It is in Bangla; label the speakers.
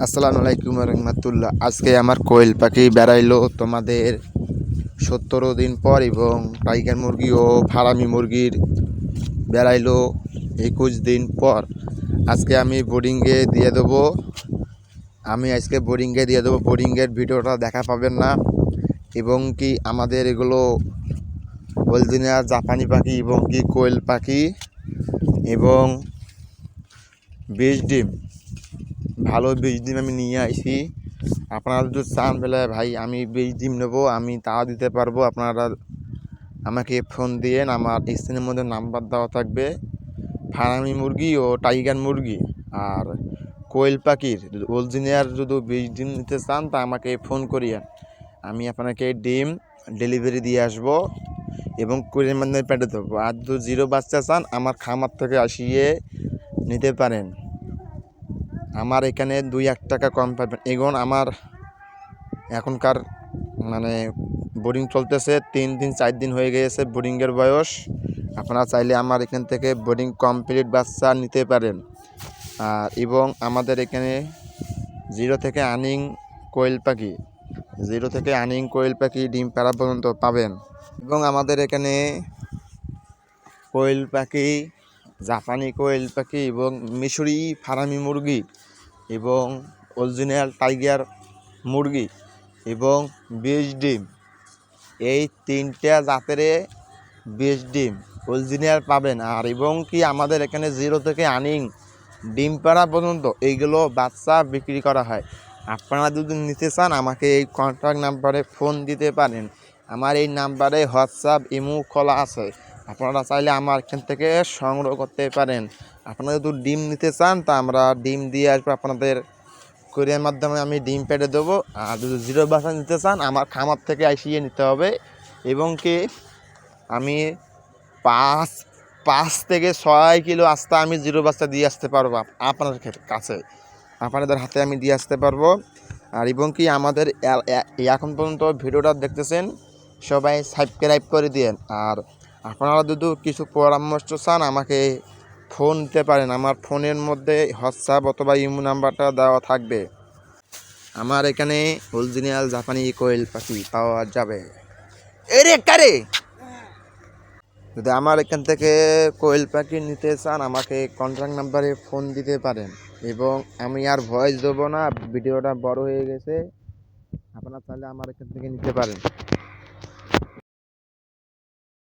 Speaker 1: আসসালামু আলাইকুম রহমতুল্লাহ। আজকে আমার কোয়েল পাখি বেড়াইলো তোমাদের 17 দিন পর, এবং টাইগার মুরগি ও ফারামি মুরগির বেড়াইলো 21 দিন পর। আজকে আমি বোর্ডিংয়ে দিয়ে দেবো। বোর্ডিংয়ের ভিডিওটা দেখা পাবেন না। এবং কি আমাদের এগুলো হলদিনিয়া জাপানি পাখি এবং কি কোয়েল পাখি এবং বীজ ডিম, ভালো বীজ ডিম আমি নিয়ে আসি। আপনারা যদি চান বলে ভাই আমি বীজ ডিম নেবো, আমি তাও দিতে পারবো। আপনারা আমাকে ফোন দিয়েন, আমার স্ক্রিনের মধ্যে নাম্বার দেওয়া থাকবে। ফার্মি মুরগি ও টাইগার মুরগি আর কোয়েল পাখির অরিজিনাল যদি বীজ ডিম নিতে চান তা আমাকে ফোন করিয়েন, আমি আপনাকে ডিম ডেলিভারি দিয়ে আসবো এবং কুরিয়ার মাধ্যমে পেটে দেবো। আর যদি জিরো বাচ্চা চান আমার খামার থেকে আসিয়ে নিতে পারেন। আমার এখানে 2-1 টাকা কম পাবেন। এখন আমার এখনকার বোর্ডিং চলতেছে 3 দিন 4 দিন হয়ে গিয়েছে বোর্ডিংয়ের বয়স। আপনারা চাইলে আমার এখান থেকে বোর্ডিং কমপ্লিট বাচ্চা নিতে পারেন। আর এবং আমাদের এখানে জিরো থেকে আর্নিং কোয়েল পাখি ডিম পাড়া পর্যন্ত পাবেন। এবং আমাদের এখানে কোয়েল পাখি, জাপানি কোয়েল পাখি এবং মিশরি ফার্মি মুরগি এবং অরিজিনাল টাইগার মুরগি এবং বীজ ডিম, এই 3টা জাতের বীজ ডিম অরিজিনাল পাবেন। আর এবং কি আমাদের এখানে জিরো থেকে আর্নিং ডিম পাড়া পর্যন্ত এইগুলো বাচ্চা বিক্রি করা হয়। আপনারা যদি নিতে চান আমাকে এই কন্ট্যাক্ট নাম্বারে ফোন দিতে পারেন। আমার এই নাম্বারে হোয়াটসঅ্যাপ ইমো খোলা আছে, আপনারা চাইলে আমার এখান থেকে সংগ্রহ করতে পারেন। আপনারা যদি ডিম নিতে চান তা আমরা ডিম দিয়ে আসবো, আপনাদের কুরিয়ার মাধ্যমে আমি ডিম পেড়ে দেবো। আর যদি জিরো বাচ্চা নিতে চান আমার খামার থেকে আসিয়ে নিতে হবে। এবং কি আমি 5 থেকে 6 কিলো আস্তা আমি জিরো বাচ্চা দিয়ে আসতে পারবো আপনাদের কাছে, আপনাদের হাতে আমি দিয়ে আসতে পারবো। আর এবং কি আমাদের এখন পর্যন্ত ভিডিওটা দেখতেছেন সবাই সাবস্ক্রাইব করে দিন। আর আপনারা যদি কিছু পরামর্শ চান আমাকে ফোন দিতে পারেন, আমার ফোনের মধ্যে হোয়াটসঅ্যাপ অথবা ইমো নাম্বারটা দেওয়া থাকবে। আমার এখানে অরিজিনাল জাপানি কোয়েল পাখি পাওয়া যাবে। এরে কারে যদি আমার এখান থেকে কোয়েল পাখি নিতে চান আমাকে কন্ট্যাক্ট নাম্বারে ফোন দিতে পারেন। এবং আমি আর ভয়েস দেবো না, ভিডিওটা বড় হয়ে গেছে, আপনারা চাইলে আমার এখান থেকে নিতে পারেন।